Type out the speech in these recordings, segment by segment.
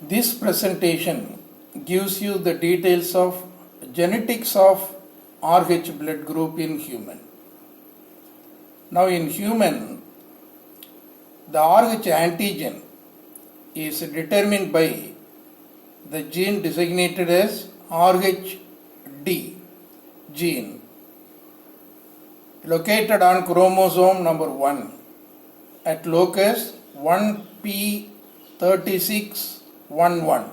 This presentation gives you the details of genetics of Rh blood group in human. Now in human, the Rh antigen is determined by the gene designated as Rhd gene located on chromosome number 1 at locus 1p3611,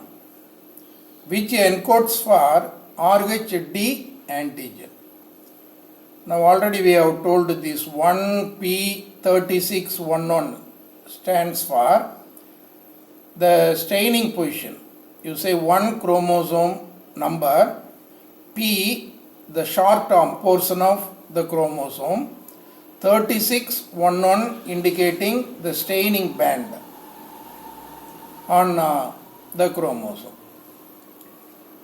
which encodes for Rhd antigen. Now already we have told this 1p3611 stands for the staining position. You say 1 chromosome number, P the short arm portion of the chromosome, 3611 indicating the staining band on the chromosome.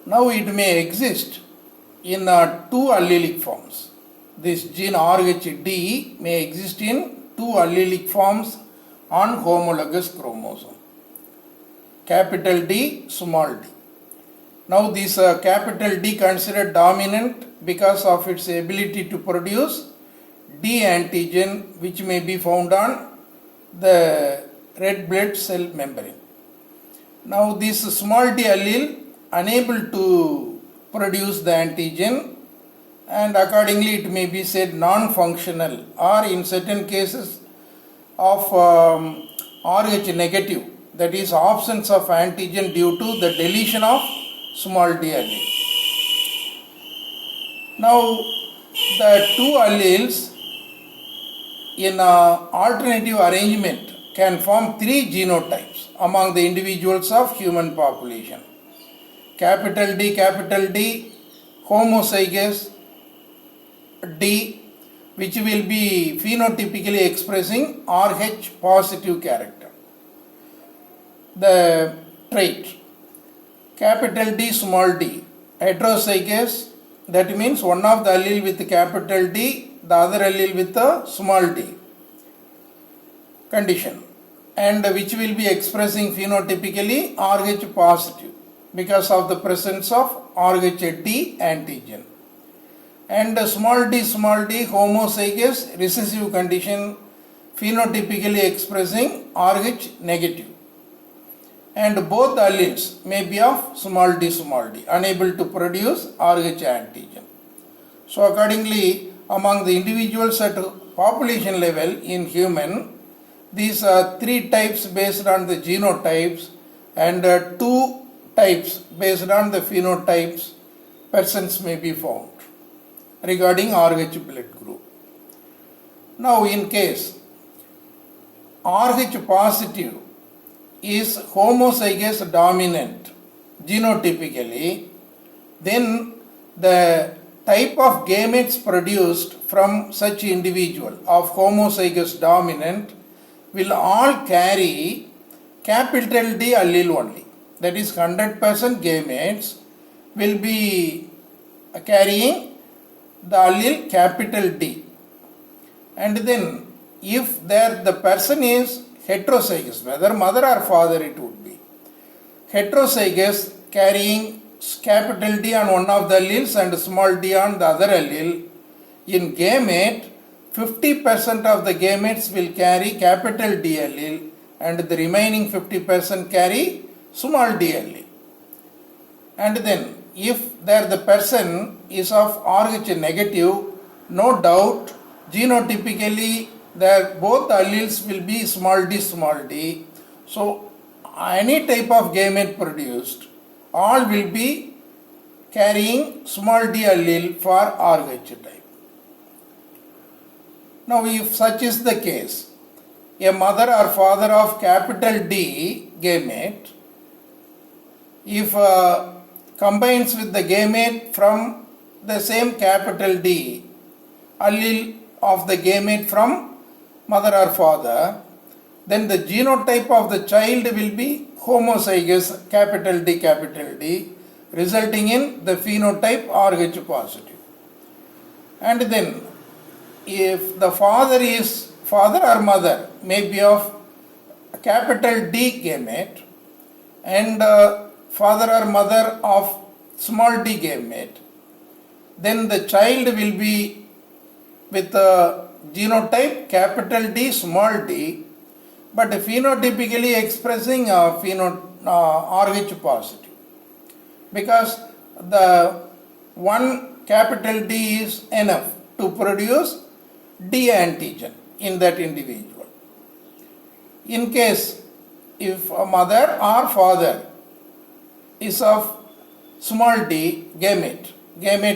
Now it may exist in 2 allelic forms. This gene Rhd may exist in 2 allelic forms on homologous chromosome. Capital D, small d. Now this capital D considered dominant because of its ability to produce D antigen, which may be found on the red blood cell membrane. Now this small d allele unable to produce the antigen, and accordingly it may be said non-functional, or in certain cases of Rh negative, that is absence of antigen due to the deletion of small d allele. Now the 2 alleles in alternative arrangement can form 3 genotypes among the individuals of human population. Capital D, homozygous D, which will be phenotypically expressing Rh positive character. The trait, capital D, small d, heterozygous, that means one of the allele with capital D, the other allele with the small d condition, and which will be expressing phenotypically Rh positive because of the presence of Rhd antigen. And small d, homozygous recessive condition, phenotypically expressing Rh negative. And both alleles may be of small d, unable to produce Rh antigen. So accordingly, among the individuals at population level in human, these are 3 types based on the genotypes and 2 types based on the phenotypes persons may be found regarding Rh blood group. Now in case Rh positive is homozygous dominant genotypically, then the type of gametes produced from such individual of homozygous dominant will all carry capital D allele only. That is 100% gametes will be carrying the allele capital D. And then if the person is heterozygous, whether mother or father it would be, heterozygous carrying capital D on one of the alleles and small d on the other allele, in gamete 50% of the gametes will carry capital D allele and the remaining 50% carry small d allele. And then if the person is of Rh negative, no doubt genotypically both alleles will be small d. So any type of gamete produced, all will be carrying small d allele for Rh type. Now if such is the case, a mother or father of capital D gamete, if combines with the gamete from the same capital D allele of the gamete from mother or father, then the genotype of the child will be homozygous capital D, resulting in the phenotype Rh positive. And then if the father or mother may be of capital D gamete and father or mother of small d gamete, then the child will be with a genotype capital D, small d, but phenotypically expressing Rh positive, because the one capital D is enough to produce D antigen in that individual. In case if a mother or father is of small d gamete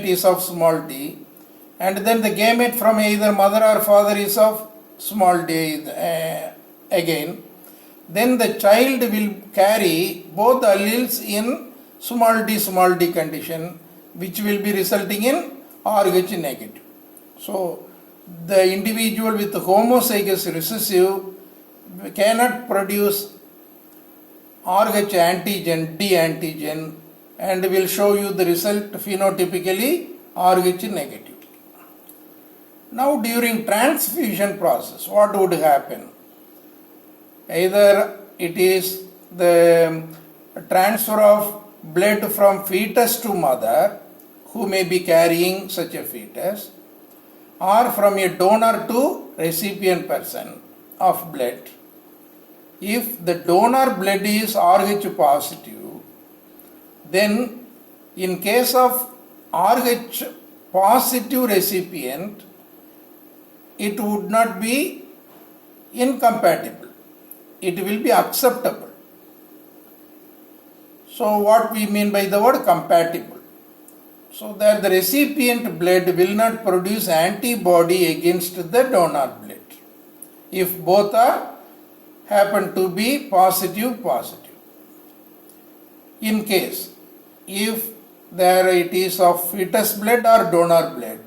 is of small d, and then the gamete from either mother or father is of small d again, then the child will carry both alleles in small d condition, which will be resulting in Rh negative. So the individual with homozygous recessive cannot produce Rh antigen, D antigen, and will show you the result phenotypically Rh negative. Now during transfusion process, what would happen? Either it is the transfer of blood from fetus to mother, who may be carrying such a fetus, or from a donor to recipient person of blood. If the donor blood is Rh positive, then in case of Rh positive recipient, it would not be incompatible. It will be acceptable. So what we mean by the word compatible? So that the recipient blood will not produce antibody against the donor blood if both are happen to be positive. In case if there it is of fetus blood or donor blood,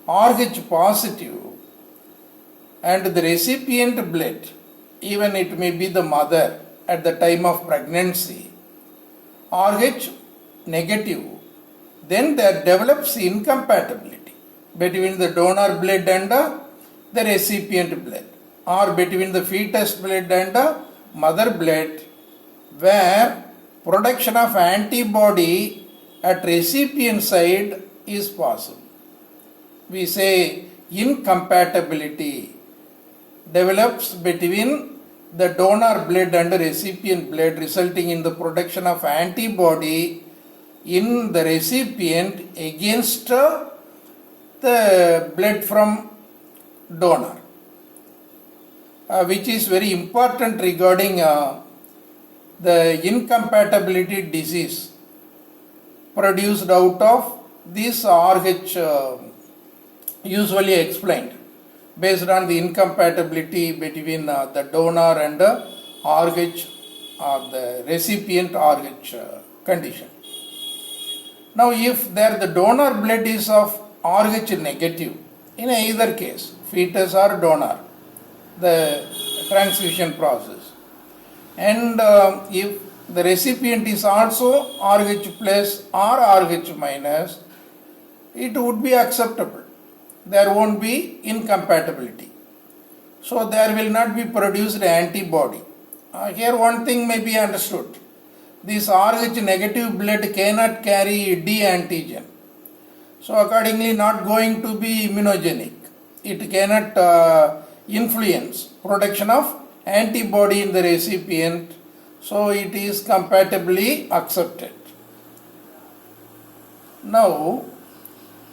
Rh positive, and the recipient blood, even it may be the mother at the time of pregnancy, Rh negative, then there develops incompatibility between the donor blood and the recipient blood, or between the fetus blood and the mother blood, where production of antibody at recipient side is possible. We say incompatibility develops between the donor blood and the recipient blood, resulting in the production of antibody in the recipient against the blood from donor, which is very important regarding the incompatibility disease produced out of this Rh usually explained based on the incompatibility between the donor and the Rh, the recipient Rh condition. Now if there the donor blood is of Rh negative, in either case, fetus or donor, the transfusion process, and if the recipient is also Rh plus or Rh minus, it would be acceptable. There won't be incompatibility. So there will not be produced antibody. Here one thing may be understood. This Rh negative blood cannot carry D antigen. So accordingly not going to be immunogenic. It cannot influence production of antibody in the recipient. So it is compatibly accepted. Now,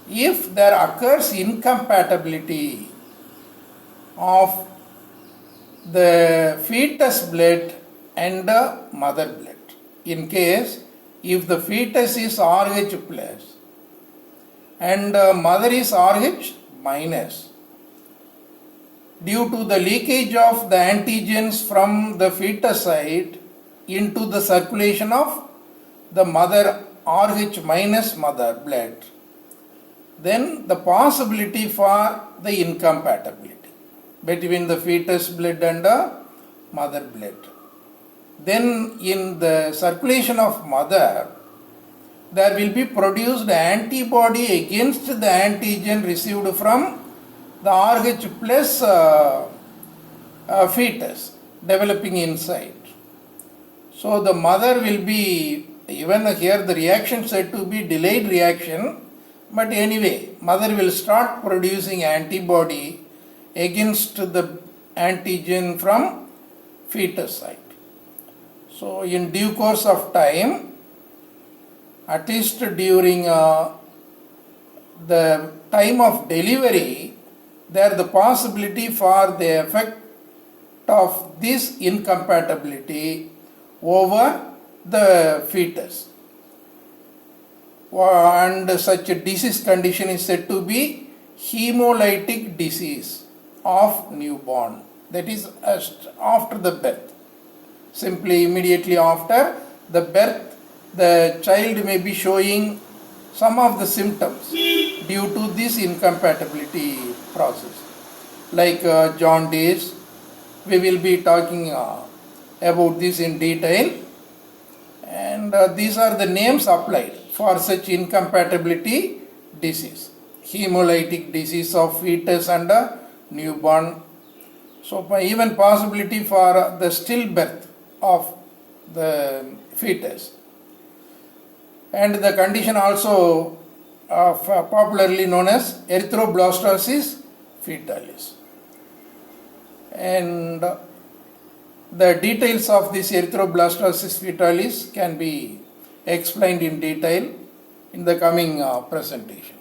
if there occurs incompatibility of the fetus blood and the mother blood, in case if the fetus is Rh plus and mother is Rh minus, due to the leakage of the antigens from the fetus side into the circulation of the mother Rh minus mother blood, then the possibility for the incompatibility between the fetus blood and the mother blood. Then in the circulation of mother, there will be produced antibody against the antigen received from the Rh plus fetus developing inside. So the mother will be, even here the reaction said to be delayed reaction, but anyway, mother will start producing antibody against the antigen from fetus side. So in due course of time, at least during the time of delivery, there the possibility for the effect of this incompatibility over the fetus. And such a disease condition is said to be hemolytic disease of newborn. That is after the birth. Simply immediately after the birth, the child may be showing some of the symptoms due to this incompatibility process. Like jaundice, we will be talking about this in detail, and these are the names applied for such incompatibility disease. Hemolytic disease of fetus and newborn. So even possibility for the stillbirth of the fetus. And the condition also popularly known as erythroblastosis fetalis. And the details of this erythroblastosis fetalis can be explained in detail in the coming presentation.